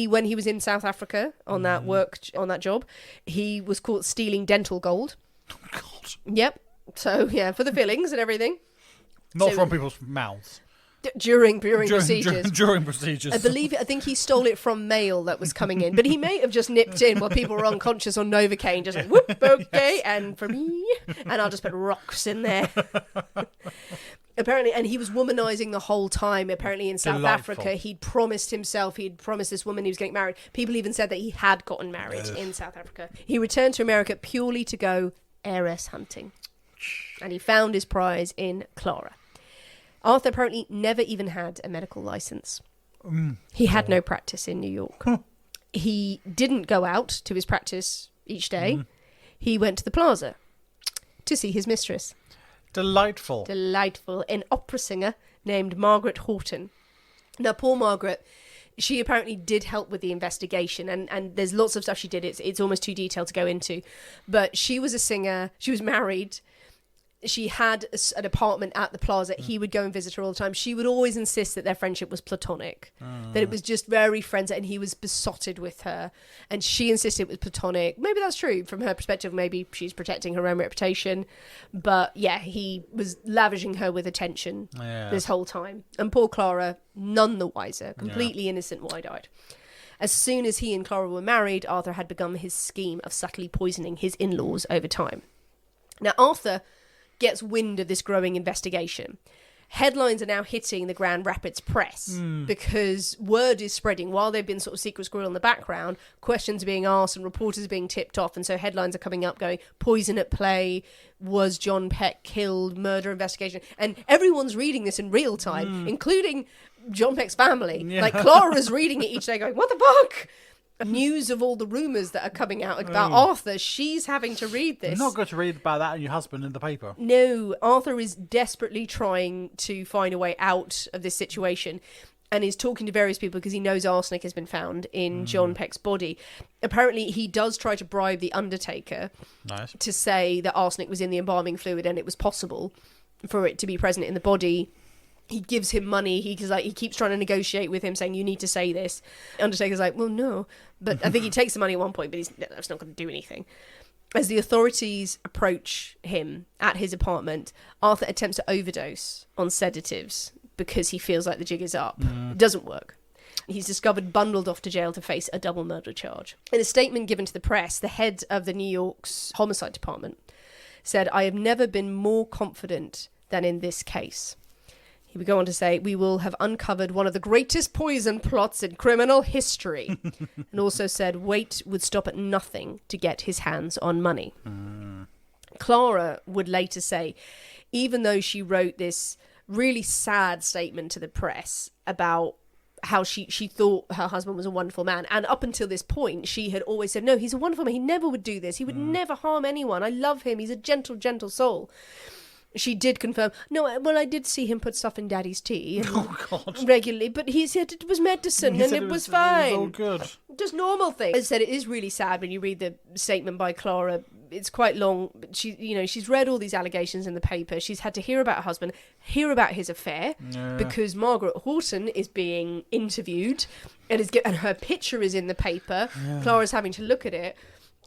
When he was in South Africa on that job, he was caught stealing dental gold. Oh, God. Yep. So, yeah, for the fillings and everything. Not from people's mouths. During procedures. During procedures. I think he stole it from mail that was coming in. But he may have just nipped in while people were unconscious on Novocaine, just like, whoop, okay, and for me. And I'll just put rocks in there. Apparently, and he was womanizing the whole time. Apparently in South Africa, he'd promised this woman he was getting married. People even said that he had gotten married in South Africa. He returned to America purely to go heiress hunting. And he found his prize in Clara. Arthur apparently never even had a medical license. He had no practice in New York. He didn't go out to his practice each day. He went to the plaza to see his mistress. Delightful. An opera singer named Margaret Horton. Now, poor Margaret, she apparently did help with the investigation, and there's lots of stuff she did. It's almost too detailed to go into. But she was a singer. She was married. She had an apartment at the plaza. He would go and visit her all the time. She would always insist that their friendship was platonic, that it was just very friends, and he was besotted with her. And she insisted it was platonic. Maybe that's true from her perspective. Maybe she's protecting her own reputation. But yeah, he was lavishing her with attention this whole time. And poor Clara, none the wiser, completely innocent, wide-eyed. As soon as he and Clara were married, Arthur had begun his scheme of subtly poisoning his in-laws over time. Now, Arthur gets wind of this growing investigation. Headlines are now hitting the Grand Rapids press because word is spreading. While they've been sort of secret squirrel in the background, questions are being asked and reporters are being tipped off. And so headlines are coming up going, poison at play, was John Peck killed, murder investigation. And everyone's reading this in real time, including John Peck's family. Yeah. Like Clara's reading it each day going, what the fuck? News of all the rumours that are coming out about Arthur. She's having to read this. Not good to read about that and your husband in the paper. No, Arthur is desperately trying to find a way out of this situation and is talking to various people because he knows arsenic has been found in John Peck's body. Apparently, he does try to bribe the undertaker to say that arsenic was in the embalming fluid and it was possible for it to be present in the body. He gives him money. He keeps trying to negotiate with him, saying, you need to say this. Undertaker's like, well, no. But I think he takes the money at one point, but that's not going to do anything. As the authorities approach him at his apartment, Arthur attempts to overdose on sedatives because he feels like the jig is up. It doesn't work. He's discovered bundled off to jail to face a double murder charge. In a statement given to the press, the head of the New York's homicide department said, I have never been more confident than in this case. He would go on to say, we will have uncovered one of the greatest poison plots in criminal history. And also said Waite would stop at nothing to get his hands on money. Clara would later say, even though she wrote this really sad statement to the press about how she thought her husband was a wonderful man, and up until this point she had always said, no, he's a wonderful man, he never would do this, he would never harm anyone, I love him, he's a gentle soul. She did confirm, no, well, I did see him put stuff in Daddy's tea regularly, but he said it was medicine and it was fine. It was all good. Just normal things. As I said, it is really sad when you read the statement by Clara. It's quite long. She's read all these allegations in the paper. She's had to hear about her husband, hear about his affair, because Margaret Horton is being interviewed, and her picture is in the paper. Yeah. Clara's having to look at it.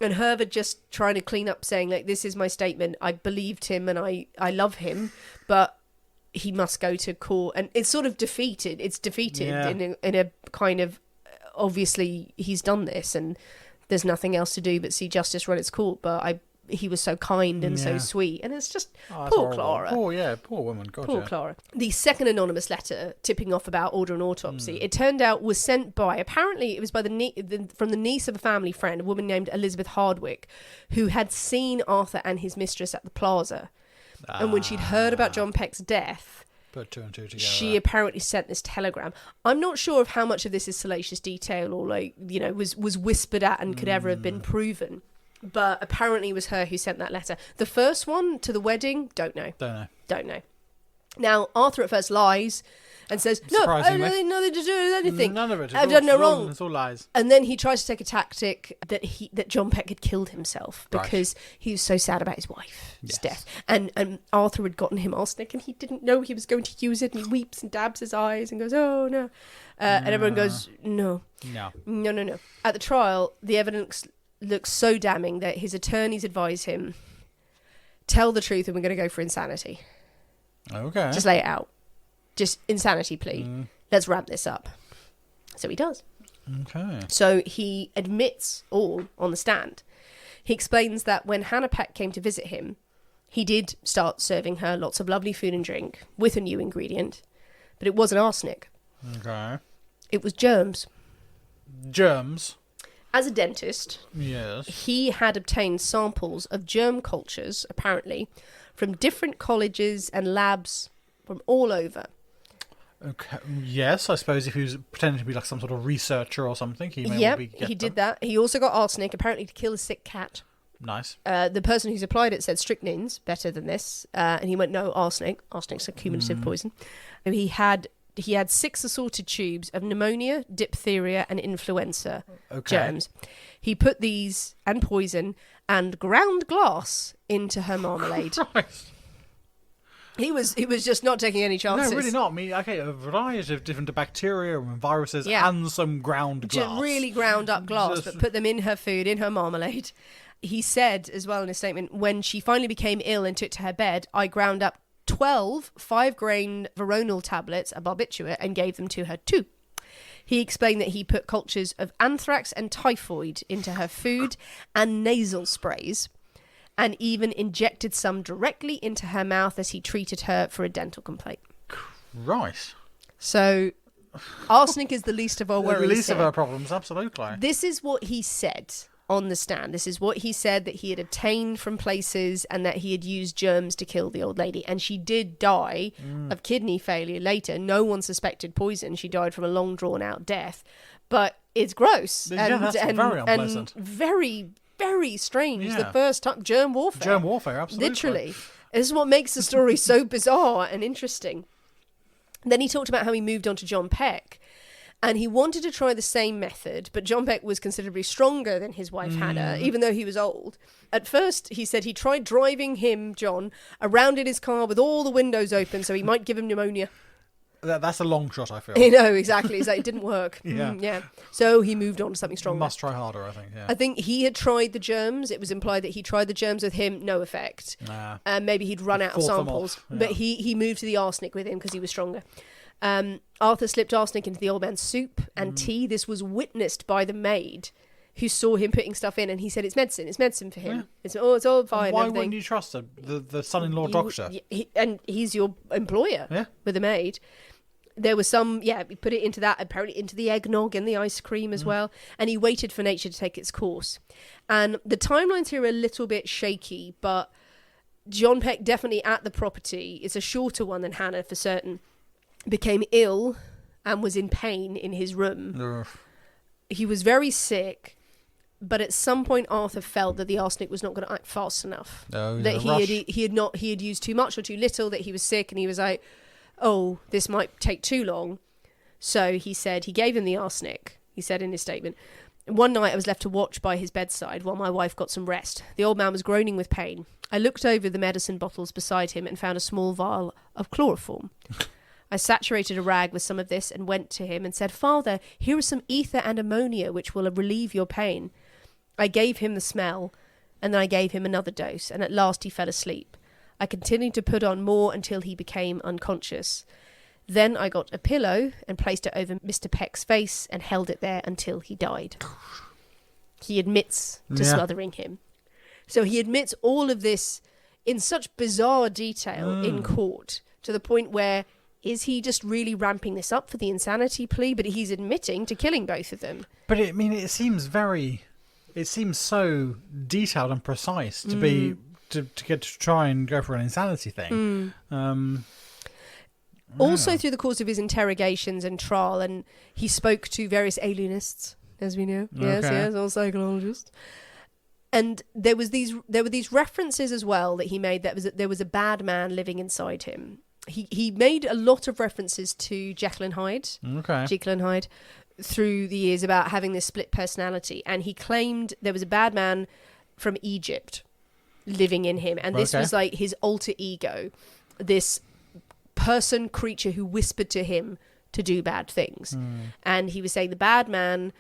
And Hervey just trying to clean up, saying, like, this is my statement. I believed him and I love him, but he must go to court. And it's sort of defeated. It's defeated in a kind of, obviously, he's done this and there's nothing else to do but see justice run its court. But he was so kind and so sweet. And it's just, poor Clara. Poor woman. God, poor Clara. The second anonymous letter tipping off about order and autopsy, it turned out was sent by, apparently it was by from the niece of a family friend, a woman named Elizabeth Hardwick, who had seen Arthur and his mistress at the plaza. And when she'd heard about John Peck's death, put two and two together. She apparently sent this telegram. I'm not sure of how much of this is salacious detail or was whispered at and could ever have been proven. But apparently it was her who sent that letter. The first one to the wedding, don't know. Now, Arthur at first lies and says, no, I don't have nothing to do with anything. None of it. I've done no wrong. It's all lies. And then he tries to take a tactic that John Peck had killed himself because he was so sad about his wife's death. And Arthur had gotten him arsenic and he didn't know he was going to use it. And he weeps and dabs his eyes and goes, oh, no. And everyone goes, no. At the trial, the evidence looks so damning that his attorneys advise him, tell the truth and we're going to go for insanity. Okay. Just lay it out. Just insanity plea. Let's ramp this up. So he does. Okay. So he admits all on the stand. He explains that when Hannah Peck came to visit him, he did start serving her lots of lovely food and drink with a new ingredient, but it wasn't arsenic. Okay. It was germs. Germs? As a dentist, he had obtained samples of germ cultures, apparently, from different colleges and labs from all over. Okay. Yes, I suppose if he was pretending to be like some sort of researcher or something, he may well be. He did that. He also got arsenic, apparently, to kill a sick cat. Nice. The person who supplied it said strychnine's better than this, and he went, no, arsenic. Arsenic's a cumulative poison. And he had 6 assorted tubes of pneumonia, diphtheria, and influenza germs. He put these and poison and ground glass into her marmalade. Christ. He was just not taking any chances. No, really not. I mean, okay, a variety of different bacteria and viruses and some ground glass. Just really ground up glass, but put them in her food, in her marmalade. He said as well in his statement, when she finally became ill and took to her bed, I ground up 12 5-grain veronal tablets, a barbiturate, and gave them to her too. He explained that he put cultures of anthrax and typhoid into her food and nasal sprays, and even injected some directly into her mouth as he treated her for a dental complaint. Right. So, arsenic is the least of our worries. The least here. of our problems, absolutely. This is what he said on the stand. This is what he said that he had obtained from places and that he had used germs to kill the old lady. And she did die of kidney failure later. No one suspected poison. She died from a long, drawn-out death. But it's gross. That's very unpleasant. And very, very strange. Yeah. The first time. Germ warfare. Germ warfare, absolutely. Literally. This is what makes the story so bizarre and interesting. Then he talked about how he moved on to John Peck. And he wanted to try the same method, but John Peck was considerably stronger than his wife Hannah, even though he was old. At first, he said he tried driving him, John, around in his car with all the windows open so he might give him pneumonia. That's a long shot, I feel. You know, exactly. It's like, it didn't work. Yeah. So he moved on to something stronger. Must try harder, I think. Yeah. I think he had tried the germs. It was implied that he tried the germs with him, no effect. Nah. Maybe he'd run out of Fought them samples. off, yeah. But he moved to the arsenic with him because he was stronger. Arthur slipped arsenic into the old man's soup and tea. This was witnessed by the maid who saw him putting stuff in, and he said, it's medicine for him. It's all fine. Why everything. wouldn't you trust the son-in-law doctor? And he's your employer with the maid. There was some, he put it into that, apparently into the eggnog and the ice cream as well. And he waited for nature to take its course. And the timelines here are a little bit shaky, but John Peck definitely at the property, it's a shorter one than Hannah for certain, became ill and was in pain in his room. Ugh. He was very sick, but at some point Arthur felt that the arsenic was not going to act fast enough. That he had used too much or too little, that he was sick, and he was like, oh, this might take too long. So he said he gave him the arsenic, he said in his statement. One night I was left to watch by his bedside while my wife got some rest. The old man was groaning with pain. I looked over the medicine bottles beside him and found a small vial of chloroform. I saturated a rag with some of this and went to him and said, Father, here is some ether and ammonia which will relieve your pain. I gave him the smell, and then I gave him another dose, and at last he fell asleep. I continued to put on more until he became unconscious. Then I got a pillow and placed it over Mr. Peck's face and held it there until he died. He admits to smothering him. So he admits all of this in such bizarre detail in court, to the point where, is he just really ramping this up for the insanity plea? But he's admitting to killing both of them. But it seems so detailed and precise to be to get to try and go for an insanity thing. Also, through the course of his interrogations and trial, and he spoke to various alienists, as we know. Yes, all psychologists. And there were these references as well that he made, that there was a bad man living inside him. He made a lot of references to Jekyll and Hyde, through the years, about having this split personality. And he claimed there was a bad man from Egypt living in him. And this was like his alter ego, this creature who whispered to him to do bad things. And he was saying the bad man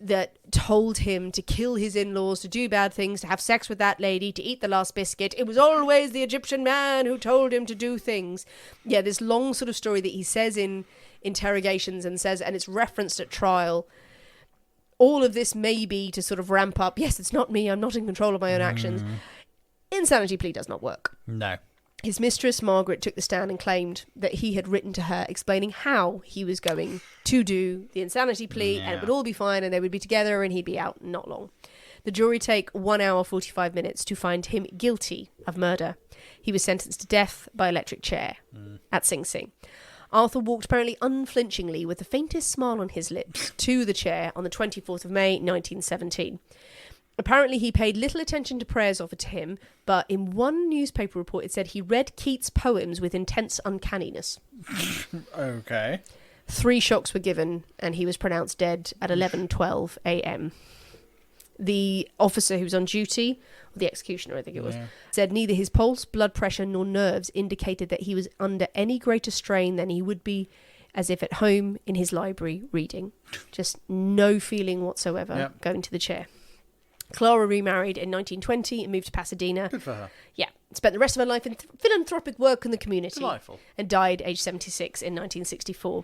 that told him to kill his in-laws, to do bad things, to have sex with that lady, to eat the last biscuit. It was always the Egyptian man who told him to do things. Yeah, this long sort of story that he says in interrogations and it's referenced at trial. All of this may be to sort of ramp up, yes, it's not me, I'm not in control of my own actions. Insanity plea does not work. No. His mistress, Margaret, took the stand and claimed that he had written to her explaining how he was going to do the insanity plea, and it would all be fine and they would be together and he'd be out not long. The jury take 1 hour 45 minutes to find him guilty of murder. He was sentenced to death by electric chair at Sing Sing. Arthur walked apparently unflinchingly with the faintest smile on his lips to the chair on the 24th of May 1917. Apparently he paid little attention to prayers offered to him, but in one newspaper report it said he read Keats' poems with intense uncanniness. Okay. 3 shocks were given and he was pronounced dead at 11:12 a.m. The officer who was on duty, or the executioner I think it was, said neither his pulse, blood pressure nor nerves indicated that he was under any greater strain than he would be as if at home in his library reading. Just no feeling whatsoever going to the chair. Clara remarried in 1920 and moved to Pasadena. Good for her. Yeah. Spent the rest of her life in philanthropic work in the community. Delightful. And died aged 76 in 1964.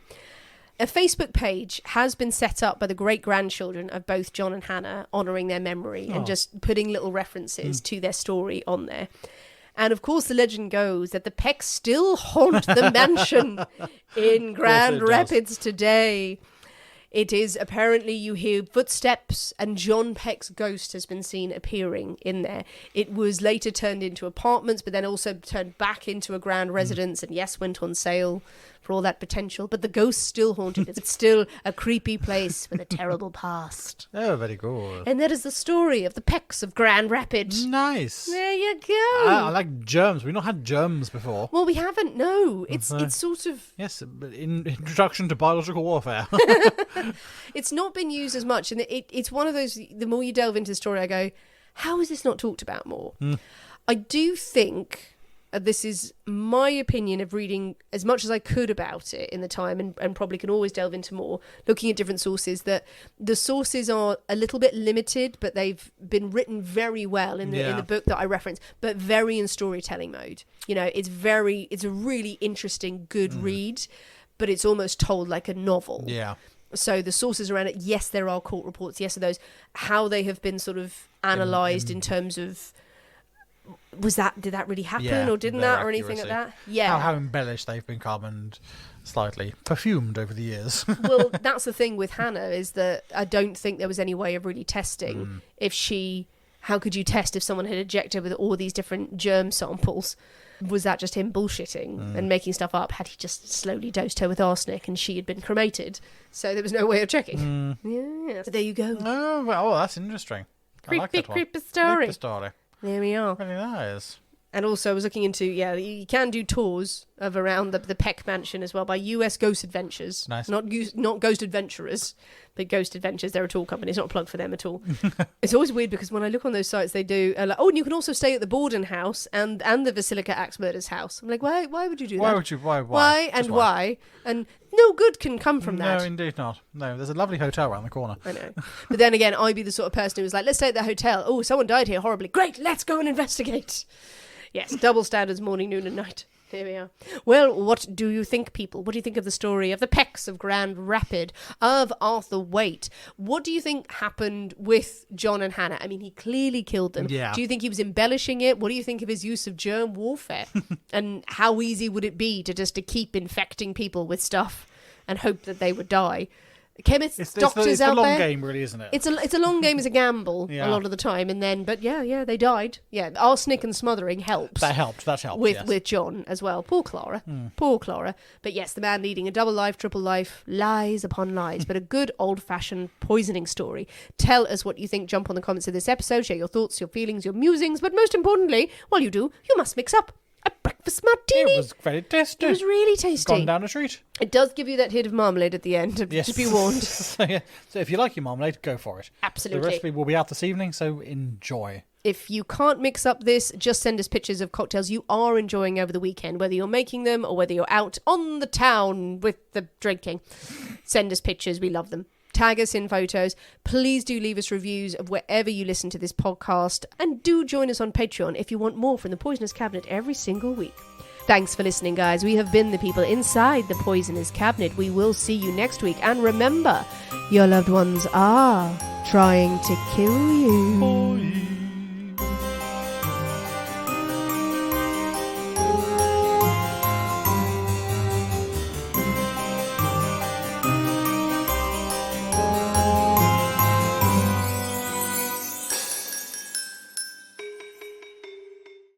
A Facebook page has been set up by the great-grandchildren of both John and Hannah, honouring their memory and just putting little references to their story on there. And of course, the legend goes that the Pecks still haunt the mansion in Grand Rapids today. It is apparently you hear footsteps and John Peck's ghost has been seen appearing in there. It was later turned into apartments, but then also turned back into a grand residence and yes, went on sale for all that potential. But the ghost still haunted it. It's still a creepy place with a terrible past. Oh, very good. And that is the story of the Pecks of Grand Rapids. Nice. There you go. I like germs. We've not had germs before. Well, we haven't, no. It's sort of... Yes, introduction to biological warfare. It's not been used as much. And it's one of those, the more you delve into the story, I go, how is this not talked about more? I do think... this is my opinion of reading as much as I could about it in the time and probably can always delve into more, looking at different sources, that the sources are a little bit limited, but they've been written very well in the book that I reference, but very in storytelling mode. You know, it's a really interesting, good read, but it's almost told like a novel. Yeah. So the sources around it, yes, there are court reports, yes, are those, how they have been sort of analysed in terms of, did that really happen or didn't that or anything like that? Yeah. How embellished they've become and slightly perfumed over the years. Well, that's the thing with Hannah, is that I don't think there was any way of really testing how could you test if someone had ejected with all these different germ samples? Was that just him bullshitting and making stuff up? Had he just slowly dosed her with arsenic and she had been cremated? So there was no way of checking. Yeah. So there you go. Oh, well, that's interesting. Creepy story. Creepy story. There we are. Really nice. And also I was looking into, you can do tours of around the Peck mansion as well by US Ghost Adventures. Nice. Not Ghost Adventurers, but Ghost Adventures. They're a tour company. It's not a plug for them at all. It's always weird because when I look on those sites, they do, and you can also stay at the Borden house and the Basilica Axe Murders house. I'm like, why would you do that? Why would you? Why? Why and why? And no good can come from that. No, indeed not. No, there's a lovely hotel around the corner. I know. But then again, I'd be the sort of person who was like, let's stay at the hotel. Oh, someone died here horribly. Great, let's go and investigate. Yes, double standards, morning, noon and night. Here we are. Well, what do you think, people? What do you think of the story of the Pecks of Grand Rapid, of Arthur Waite? What do you think happened with John and Hannah? I mean, he clearly killed them. Yeah. Do you think he was embellishing it? What do you think of his use of germ warfare? And how easy would it be to keep infecting people with stuff and hope that they would die? Chemists, doctors it's out a long there. game, really, isn't it? It's a long game, it's a gamble a lot of the time, and then they died. Yeah, arsenic and smothering helps. That helped. With John as well. Poor Clara. But yes, the man leading a double life, triple life, lies upon lies, but a good old-fashioned poisoning story. Tell us what you think. Jump on the comments of this episode. Share your thoughts, your feelings, your musings, but most importantly, while you do, you must mix up a breakfast martini. It was very tasty. It was really tasty. Gone down a treat. It does give you that hit of marmalade at the end, to be warned. So if you like your marmalade, go for it. Absolutely. The recipe will be out this evening, so enjoy. If you can't mix up this, just send us pictures of cocktails you are enjoying over the weekend, whether you're making them or whether you're out on the town with the drinking. Send us pictures. We love them. Tag us in photos. Please do leave us reviews of wherever you listen to this podcast. And do join us on Patreon if you want more from the Poisonous Cabinet every single week. Thanks for listening, guys. We have been the people inside the Poisonous Cabinet. We will see you next week. And remember, your loved ones are trying to kill you.